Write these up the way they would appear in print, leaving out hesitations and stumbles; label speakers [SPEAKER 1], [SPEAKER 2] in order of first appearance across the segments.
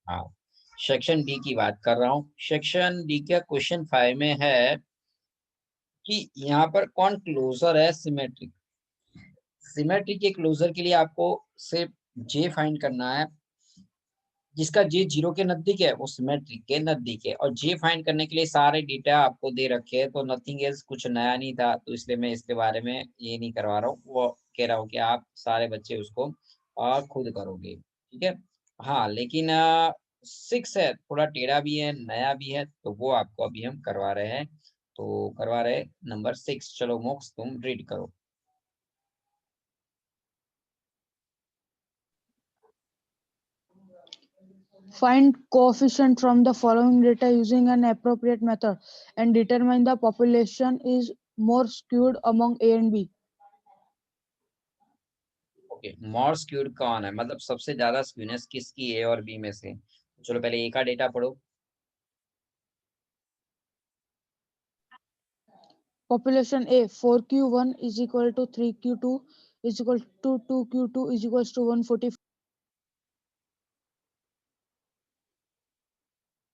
[SPEAKER 1] हाँ, section D की बात कर रहा हूँ। सेक्शन डी का क्वेश्चन 5 में है कि यहाँ पर कौन क्लोजर है सिमेट्रिक। सिमेट्रिक के क्लोजर के लिए आपको सिर्फ जे फाइंड करना है। जिसका जे 0 के नजदीक है वो सिमेट्रिक के नजदीक है, और जे फाइंड करने के लिए सारे डेटा आपको दे रखे हैं, तो नथिंग एल्स, कुछ नया नहीं था, तो इसलिए मैं इसके बारे में ये नहीं करवा रहा हूँ। वो कह रहा हूँ कि आप सारे बच्चे उसको खुद करोगे, ठीक है। हाँ, लेकिन 6 है, थोड़ा टेढ़ा भी है, नया भी है, तो वो आपको अभी हम करवा रहे हैं। तो करवा रहे नंबर 6। चलो मोक्ष, तुम रीड करो।
[SPEAKER 2] Find coefficient from the following data using an appropriate method and determine the population is more skewed among A and B.
[SPEAKER 1] Okay, more skewed कौन है, मतलब सबसे ज्यादा स्क्यूनेस किसकी है और बी में से। चलो पहले ए का डेटा पढ़ो।
[SPEAKER 2] Population A 4Q1 is equal to 3Q2 is equal to 2Q2 is equals to 140.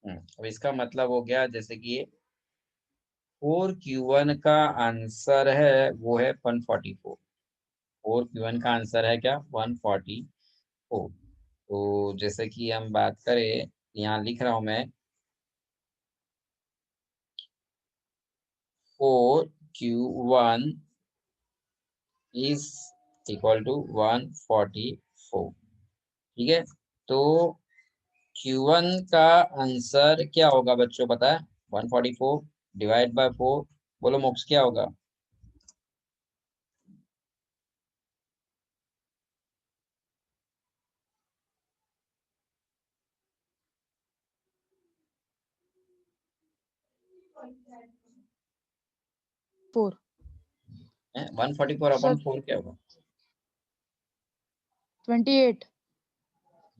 [SPEAKER 1] अब इसका मतलब हो गया जैसे कि 4Q1 का आंसर है वो है 144। 4Q1 का आंसर है क्या, 144। तो जैसे कि हम बात करें, यहाँ लिख रहा हूं मैं 4Q1 इज इक्वल टू 144, ठीक है। तो Q1 का आंसर क्या होगा बच्चों, पता है? 144 डिवाइड बाय 4। बोलो मोक्ष, क्या होगा? 144 अपॉन
[SPEAKER 2] Sir,
[SPEAKER 1] 4 क्या होगा?
[SPEAKER 2] 28.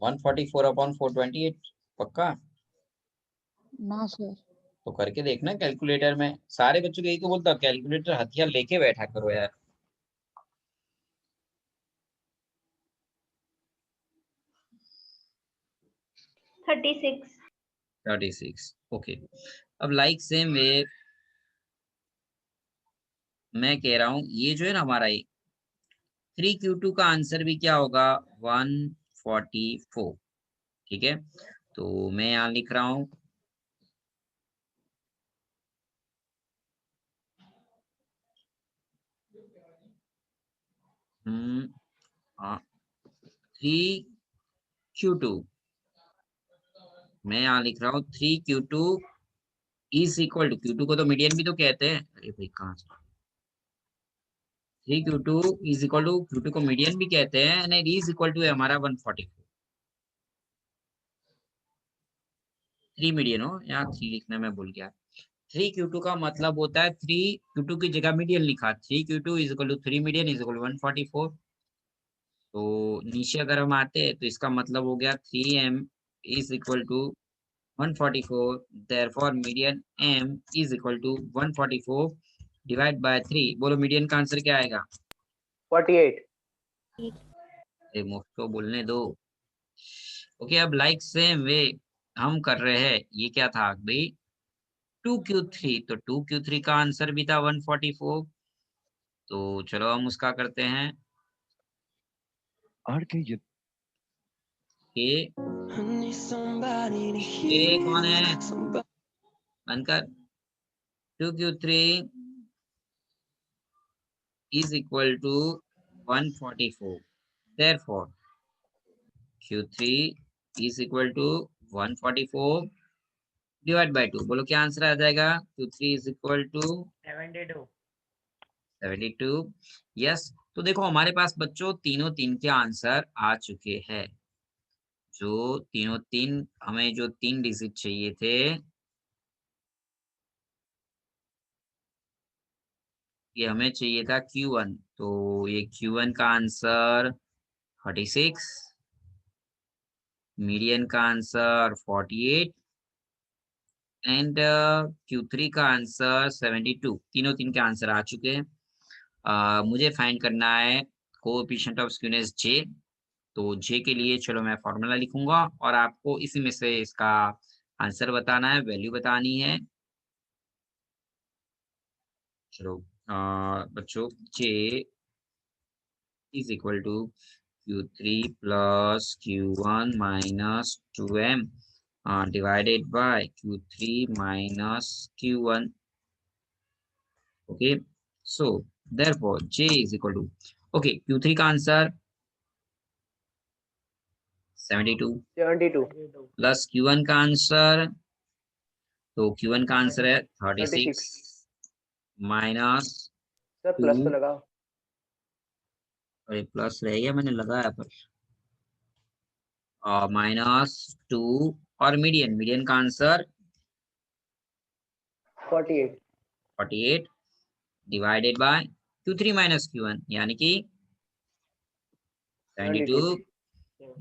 [SPEAKER 1] 144 अपॉन 428, पक्का?
[SPEAKER 2] ना सर।
[SPEAKER 1] तो करके देखना कैलकुलेटर में। सारे बच्चों को यही तो बोलता हूँ, कैलकुलेटर हथियार लेके बैठा करो यार।
[SPEAKER 3] 36।
[SPEAKER 1] 36, ओके। अब लाइक सेम वे मैं कह रहा हूँ, ये जो है ना हमारा ये 3Q2 का आंसर भी क्या होगा, 144, ठीक है। तो मैं यहाँ लिख रहा हूँ 3Q2, मैं यहाँ लिख रहा हूँ 3Q2 is equal to, Q2 को तो मीडियन भी तो कहते हैं, अरे भाई कहाँ से, 3Q2 is equal to, Q2 को मीडियन भी कहते हैं, एंड इज इक्वल टू है हमारा 144। 3 मीडियन हो, यहाँ 3 लिखना मैं भूल गया। 3Q2 का मतलब होता है 3Q2 की जगह मीडियन लिखा, 3Q2 is equal to 3 median is equal to 144। तो नीचे अगर हम आते हैं तो इसका मतलब हो गया 3M is equal to 144, therefore median M is equal to 144 divide by 3। बोलो मीडियन का आंसर क्या आएगा?
[SPEAKER 4] 48।
[SPEAKER 1] मुझको बोलने दो। ओके, अब लाइक सेम वे हम कर रहे हैं, ये क्या था भाई, 2Q3, तो 2Q3 का आंसर भी था 144। तो चलो हम उसका करते हैं ये कौन है, बनकर 2Q3 is equal to 144, therefore Q3 is equal to 144 divide bye 2। बोलो क्या आंसर आ जाएगा, Q3 is equal to
[SPEAKER 4] 72।
[SPEAKER 1] 72। Yes, तो देखो हमारे पास बच्चों तीनों तीन के आंसर आ चुके हैं। जो तीनों तीन, हमें जो 3 डिजिट चाहिए थे, ये हमें चाहिए था Q1, तो ये Q1 का आंसर 36, मीडियन का आंसर 48 एंड Q3 का आंसर 72। तीनों तीन के आंसर आ चुके हैं। मुझे फाइंड करना है कोएफिशिएंट ऑफ स्क्यूनेस J। तो जे के लिए चलो मैं फॉर्मूला लिखूंगा और आपको इसी में से इसका आंसर बताना है, वैल्यू बतानी है। चलो बच्चों, J is equal to Q3 plus Q1 minus 2M divided by Q3 minus Q1. Okay, so therefore J is equal to, okay, Q3 का आंसर 72 प्लस Q1 का आंसर, तो Q1 का आंसर है 36 माइनस
[SPEAKER 4] सर प्लस तो लगाओ।
[SPEAKER 1] अरे plus रह गया, मैंने लगाया पर, माइनस 2 और मीडियन का answer 48 divided by Q3 minus Q1 यानी कि 72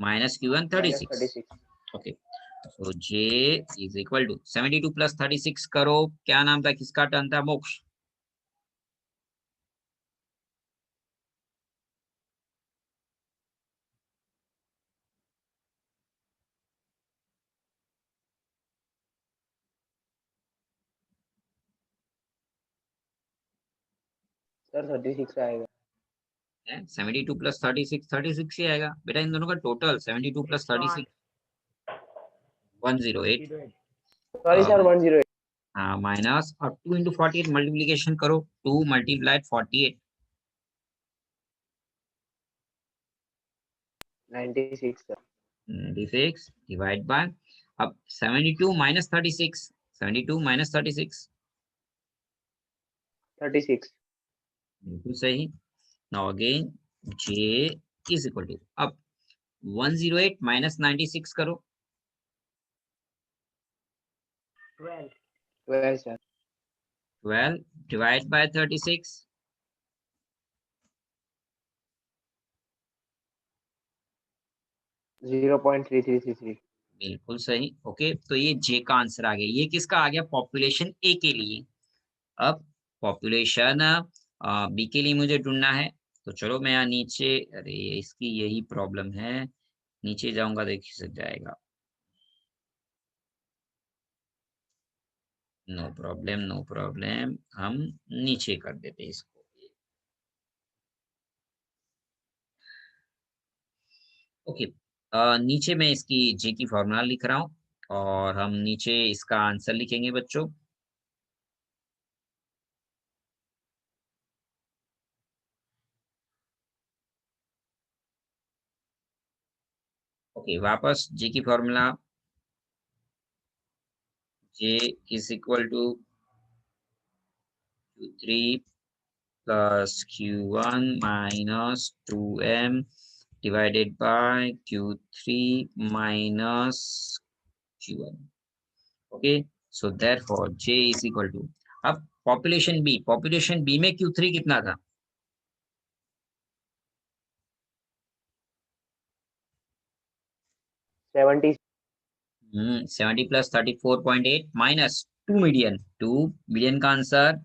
[SPEAKER 1] माइनस Q1 36। ओके, तो J is equal to 72 plus 36 करो, क्या नाम था, किसका टर्न था, मोक्ष।
[SPEAKER 4] सर 36 आएगा।
[SPEAKER 1] 72 प्लस 36 ही आएगा बेटा, इन दोनों का टोटल 72 प्लस 36 108।
[SPEAKER 4] Sorry sir 108।
[SPEAKER 1] हाँ, माइनस और 2 इंटू 48 मल्टीप्लीकेशन करो, 2 मल्टीप्लाइड 48
[SPEAKER 4] 96 सर।
[SPEAKER 1] 96 डिवाइड बाय, अब 72 माइनस 36, 72 माइनस 36
[SPEAKER 4] 36
[SPEAKER 1] बिल्कुल सही। Now again J is equal to, अब 108 माइनस 96 करो,
[SPEAKER 4] 12 सर।
[SPEAKER 1] 12 divide by 36
[SPEAKER 4] 0.3333।
[SPEAKER 1] बिल्कुल सही। ओके, तो ये जे का आंसर आ गया। ये किसका आ गया, पॉपुलेशन ए के लिए। अब पॉपुलेशन बी के लिए मुझे ढूंढना है, तो चलो मैं यहाँ नीचे, अरे इसकी यही प्रॉब्लम है, नीचे जाऊंगा देख सक जाएगा। नो प्रॉब्लम नो प्रॉब्लम, हम नीचे कर देते इसको। ओके, नीचे मैं इसकी जे की फॉर्मूला लिख रहा हूँ और हम नीचे इसका आंसर लिखेंगे बच्चों। ओके, वापस जे की formula, J is equal to Q3 plus Q1 minus 2M divided by Q3 minus Q1. Okay, so therefore J is equal to, अब पॉपुलेशन बी में Q3 कितना था,
[SPEAKER 4] 70
[SPEAKER 1] 70 प्लस 34.8 माइनस 2 मिलियन का आंसर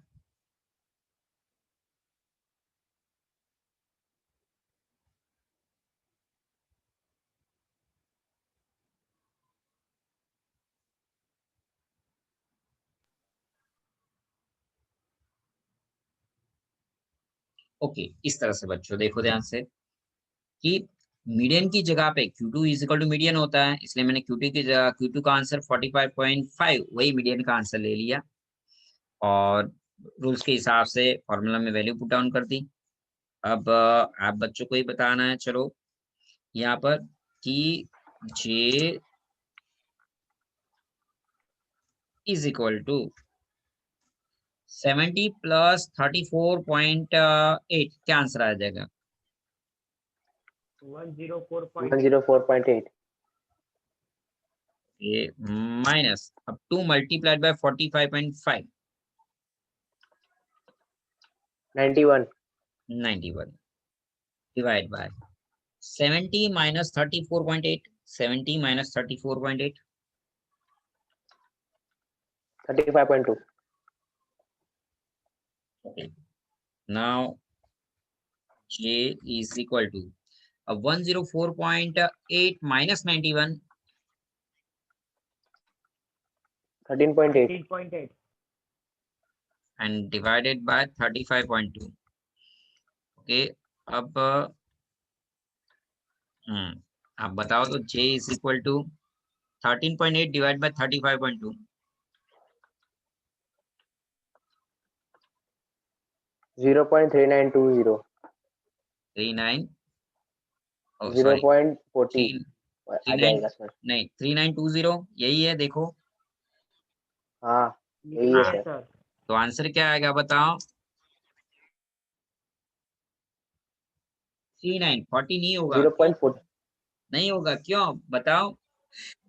[SPEAKER 1] ओके। इस तरह से बच्चों देखो ध्यान से कि मीडियन की जगह पे Q2 is equal to median होता है, इसलिए मैंने Q2 की जगह Q2 का आंसर 45.5 वही मीडियन का आंसर ले लिया और रूल्स के हिसाब से फॉर्मूला में वैल्यू पुट डाउन कर दी। अब आप बच्चों को ही बताना है चलो यहाँ पर कि J is equal to 70 plus 34.8 क्या आंसर आ जाएगा,
[SPEAKER 4] 104.8।
[SPEAKER 1] ये माइनस अब 2 multiplied by 45.5 91 divide by 70 minus 34.8, 70 minus 34.8
[SPEAKER 4] 35.2।
[SPEAKER 1] okay, now J is equal to अब 104.8 minus 91
[SPEAKER 4] 13.8.
[SPEAKER 1] And divided by 35.2. Okay, अब आप बताओ तो J is equal to 13.8 divide by 35.2.
[SPEAKER 4] 0.3920.
[SPEAKER 1] 39 sorry
[SPEAKER 4] 0.40 आ
[SPEAKER 1] 39
[SPEAKER 4] जाएगा सर.
[SPEAKER 1] नहीं 3920 यही है, देखो.
[SPEAKER 4] हाँ यही है
[SPEAKER 1] हाँ,
[SPEAKER 4] सर.
[SPEAKER 1] तो आंसर क्या आएगा बताओ. 3940 नहीं होगा.
[SPEAKER 4] 0.40.
[SPEAKER 1] नहीं होगा, क्यों बताओ.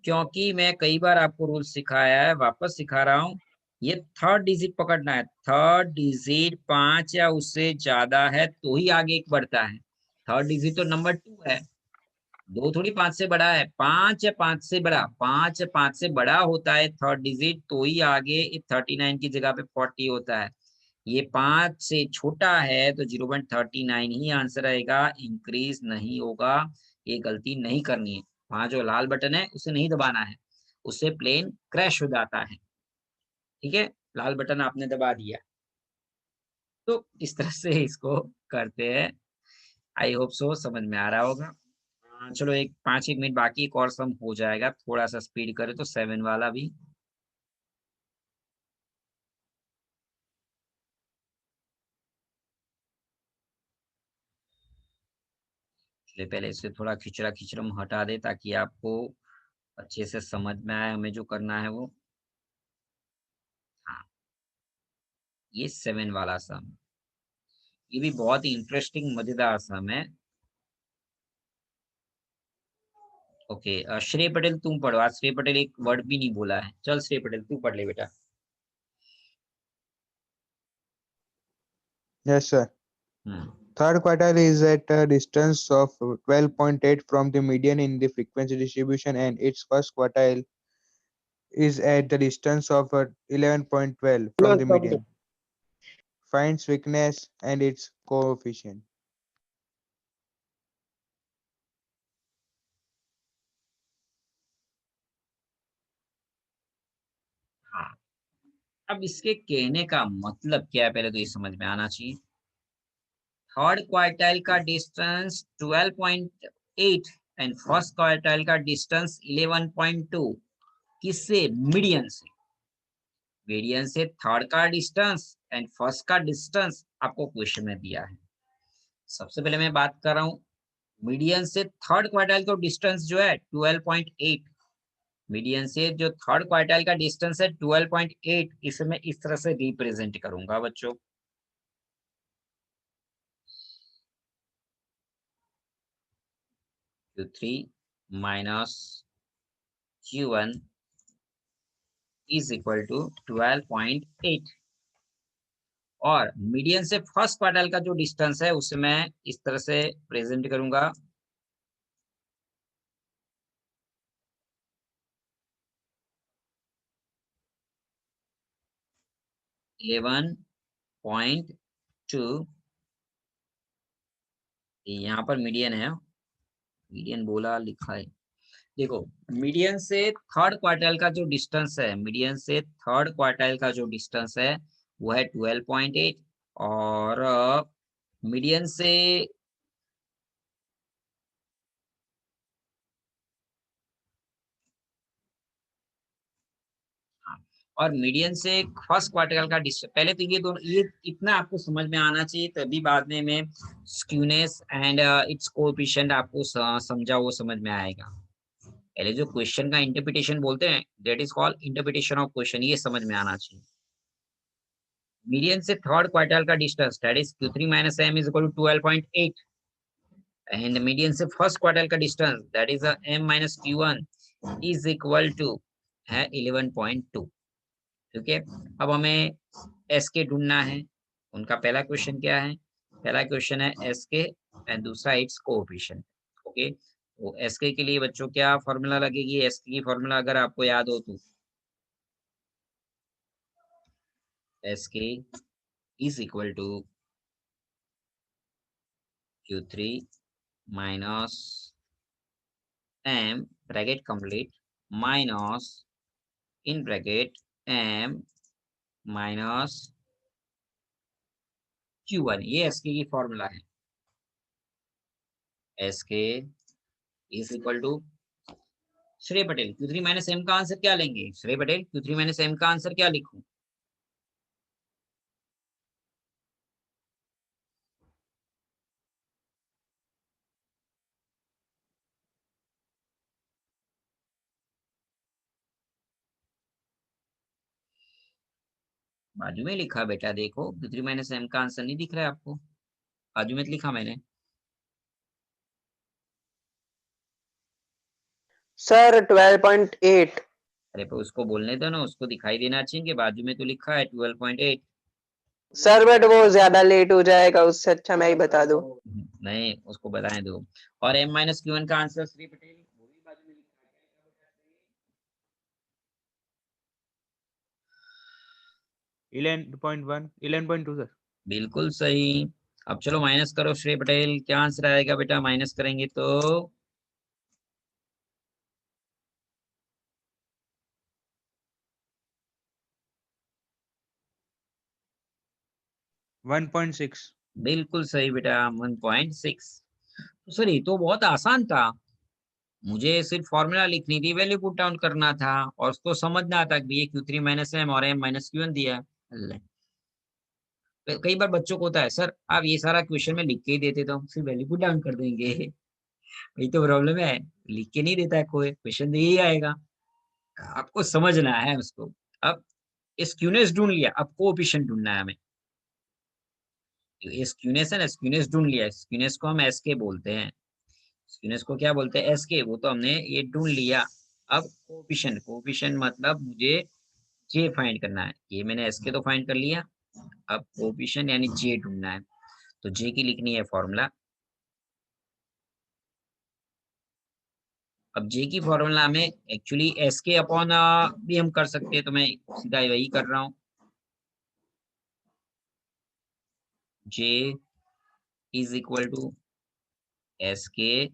[SPEAKER 1] क्योंकि मैं कई बार आपको रूल सिखाया है, वापस सिखा रहा हूँ. ये थर्ड डिजिट पकड़ना है. थर्ड डिजिट 5 या उससे ज्यादा है तो ही आगे एक बढ़ता है. थर्ड डिजिट तो नंबर 2 है, 2 थोड़ी 5 से बड़ा है. 5 या 5 से बड़ा, 5 या 5 से बड़ा होता है थर्ड डिजिट, तो ही आगे 39 की जगह पे 40 होता है. ये 5 से छोटा है तो 0.39 ही आंसर आएगा, इंक्रीज नहीं होगा. ये गलती नहीं करनी है. वहां जो लाल बटन है उसे नहीं दबाना है, उससे प्लेन क्रैश हो जाता है. ठीक है, लाल बटन आपने दबा दिया. तो इस तरह से इसको करते हैं. आई होप सो समझ में आ रहा होगा. चलो, एक 5 मिनट बाकी, एक और सम हो जाएगा. थोड़ा सा स्पीड करे तो 7 वाला भी. इसलिए पहले इसे थोड़ा खिचड़ा खिचड़म हटा दे ताकि आपको अच्छे से समझ में आए हमें जो करना है वो. हाँ, ये 7 वाला सम, ये भी बहुत ही इंटरेस्टिंग मजेदार सम है. ओके, श्रेय पटेल तुम पढ़ो. आज श्रेय पटेल एक वर्ड भी नहीं बोला है. चल श्रेय पटेल तू पढ़ ले बेटा.
[SPEAKER 5] Yes, sir. Third quartile is at a distance of 12.8 from the median in the frequency distribution, and its first quartile is at the distance of 11.12 from the median. Finds weakness and its coefficient.
[SPEAKER 1] हाँ, अब इसके कहने का मतलब क्या है पहले तो ये समझ में आना चाहिए. थर्ड क्वार्टाइल का डिस्टेंस 12.8 एंड फर्स्ट क्वार्टाइल का डिस्टेंस 11.2. किससे? मीडियन से. मीडियन से थर्ड का डिस्टेंस एंड फर्स्ट का डिस्टेंस आपको क्वेश्चन में दिया है. सबसे पहले मैं बात कर रहा हूँ मीडियन से थर्ड क्वार्टाइल का डिस्टेंस जो है 12.8. मीडियन से जो थर्ड क्वार्टाइल का डिस्टेंस है 12.8, इसे मैं इस तरह से रिप्रेजेंट करूंगा बच्चों. Q3 minus Q1 is equal to 12.8. और मीडियन से फर्स्ट क्वार्टाइल का जो डिस्टेंस है उसे मैं इस तरह से प्रेजेंट करूंगा. Eleven point two. यहाँ पर मीडियन है, मीडियन बोला लिखा है. देखो, मीडियन से थर्ड क्वार्टाइल का जो डिस्टेंस है, मीडियन से थर्ड क्वार्टाइल का जो डिस्टेंस है वो है 12.8. और मीडियन से और मीडियन से फर्स्ट क्वार्टाइल का डिस्टेंस, पहले तो ये दोनों, ये इतना आपको समझ में आना चाहिए, तभी बाद में मैं स्क्यूनेस एंड इट्स कोएफिशिएंट आपको समझा वो समझ में आएगा. पहले जो क्वेश्चन का इंटरप्रिटेशन बोलते हैं, that is called interpretation of question, ये समझ में आना चाहिए. मीडियन से थर्ड क्वार्टाइल का distance that is Q3 minus M is equal to 12.8. And median से फर्स्ट क्वार्टाइल का distance that is M minus Q1 is equal to है 11.2. ठीक है, अब हमें एस के ढूंढना है. उनका पहला क्वेश्चन क्या है? पहला क्वेश्चन है एस के एंड दूसरा इट्स कोएफिशिएंट. ओके, तो एस के लिए बच्चों क्या फॉर्मूला लगेगी? एस की फॉर्मूला अगर आपको याद हो तो S K is equal to Q3 minus m bracket complete minus in bracket m minus Q1, ये एसके की फॉर्मूला है। एसके इज इक्वल टू श्रेय पटेल Q3 माइनस m का आंसर क्या लेंगे? श्रेय पटेल Q3 माइनस m का आंसर क्या लिखूं? बाजू में लिखा बेटा, देखो Q3 माइनस m का आंसर नहीं दिख रहा है आपको? बाजू में लिखा मैंने।
[SPEAKER 4] सर 12.8।
[SPEAKER 1] अरे पर उसको बोलने दो ना, उसको दिखाई देना चाहिए कि बाजू में तो लिखा है 12.8।
[SPEAKER 4] सर बट वो ज्यादा लेट हो जाएगा, उससे अच्छा मैं ही बता दूं।
[SPEAKER 1] नहीं, उसको बताएं दो। और m माइनस Q1 का आंसर श्री पटेल वो भी बाजू में लिखा है।
[SPEAKER 5] 11.1 11.2 सर।
[SPEAKER 1] बिल्कुल सही। अब चलो माइनस करो श्रेय पटेल, क्या आंसर आएगा बेटा माइनस करेंगे तो?
[SPEAKER 5] 1.6।
[SPEAKER 1] बिल्कुल सही बेटा 1.6। तो सर ये तो बहुत आसान था, मुझे सिर्फ फॉर्मूला लिखनी थी, वैल्यू पुट डाउन करना था और उसको समझना था कि ये Q3 माइनस m और m माइनस Q1 दिया है। कई बार बच्चों को होता है सर आप ये सारा क्वेश्चन में लिख के ही देते तो हम सिर्फ वैल्यू पुट डाउन कर देंगे। यही तो प्रॉब्लम है, लिख के नहीं देता है कोई, क्वेश्चन यही आएगा, आपको समझना है उसको। अब स्क्यूनेस ढूंढ लिया, अब कोएफिशिएंट ढूंढना है हमें। स्क्यूनेस है ना, स्क्यूनेस ढूंढ लिया, स्क्यूनेस को हम एस के बोलते हैं। स्क्यूनेस को क्या बोलते हैं? एस के, वो तो हमने ये ढूंढ लिया। अब कोएफिशिएंट, कोएफिशिएंट मतलब मुझे जे फाइंड करना है, ये मैंने एस के तो फाइंड कर लिया, अब कोएफिशिएंट यानी जे ढूंढना है। तो जे की लिखनी है फॉर्मूला। अब जे की फॉर्मूला में एक्चुअली एस के अपॉन भी हम कर सकते हैं, तो मैं सीधा वही कर रहा हूँ। जे इज इक्वल टू एस के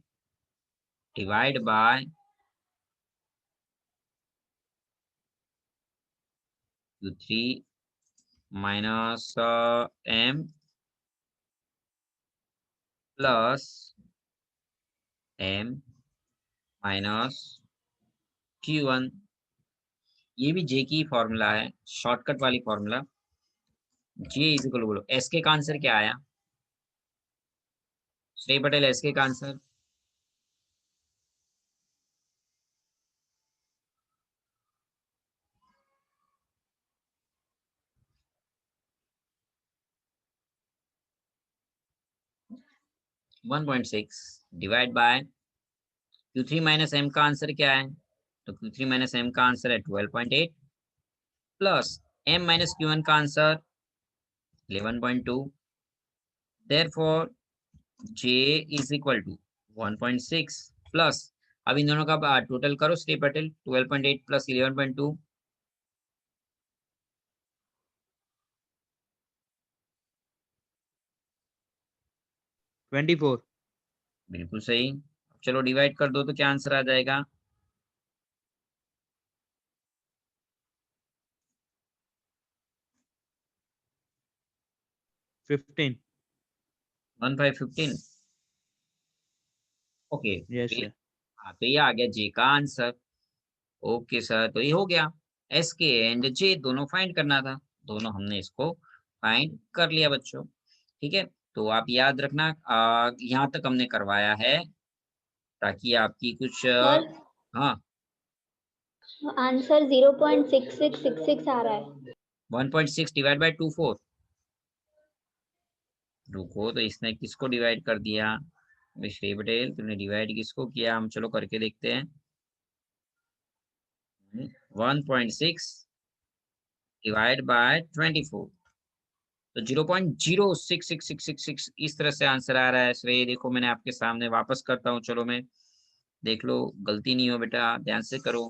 [SPEAKER 1] divide by Q3 minus m plus m minus Q1। ये भी जे की फॉर्मूला है, शॉर्टकट वाली फॉर्मूला। जे इज इक्वल, बोलो एस के का आंसर क्या आया श्रेय पटेल? एस के का answer 1.6 divide bye Q3 minus m का आंसर क्या है? तो Q3 माइनस m का आंसर है 12.8 प्लस m माइनस Q1 का answer 11.2। Therefore j is equal to 1.6 plus, अब इन दोनों का टोटल करो श्री पटेल, 12.8 प्लस 11.2
[SPEAKER 5] 24।
[SPEAKER 1] बिल्कुल सही। चलो डिवाइड कर दो तो क्या आंसर आ जाएगा?
[SPEAKER 5] 15।
[SPEAKER 1] 1515। Okay
[SPEAKER 5] yes sir.
[SPEAKER 1] हाँ, तो ये आ गया जे का आंसर। ओके सर, तो ये हो गया। एस के एंड जे दोनों फाइंड करना था, दोनों हमने इसको फाइंड कर लिया बच्चों। ठीक है, तो आप याद रखना यहाँ तक हमने करवाया है ताकि आपकी कुछ
[SPEAKER 3] सर
[SPEAKER 1] हाँ
[SPEAKER 3] आंसर 0.6666 आ रहा है।
[SPEAKER 1] 1.6 डिवाइड बाय 24। रुको, तो इसने किसको डिवाइड कर दिया? श्री पटेल तुमने डिवाइड किसको किया? हम चलो करके देखते हैं। 1.6 डिवाइड बाय 24, तो 0.066666 इस तरह से आंसर आ रहा है। श्रेय देखो मैंने आपके सामने वापस करता हूँ, चलो मैं देख लो, गलती नहीं हो बेटा, ध्यान से करो।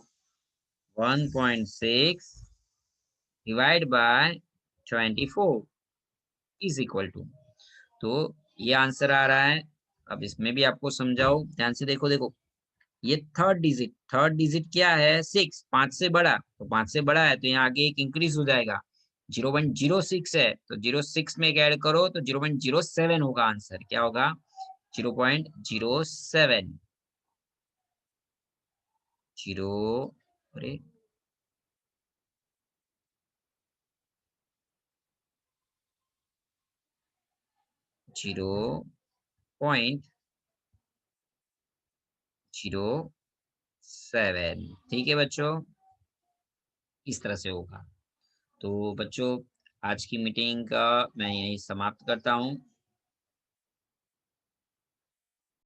[SPEAKER 1] 1.6 divide by 24 is equal to, तो ये आंसर आ रहा है अब इसमें भी आपको समझाओ, ध्यान से देखो। देखो ये थर्ड डिजिट क्या है? 6, 5 से बड़ा, तो 5 से बड़ा है तो यहाँ आगे एक इंक्रीज हो जाएगा। 0.06 है तो 0.6 में ऐड करो तो 0.07 होगा आंसर। क्या होगा? 0.07। अरे 0.07। ठीक है बच्चों, इस तरह से होगा। तो बच्चों आज की मीटिंग का मैं यही समाप्त करता हूँ।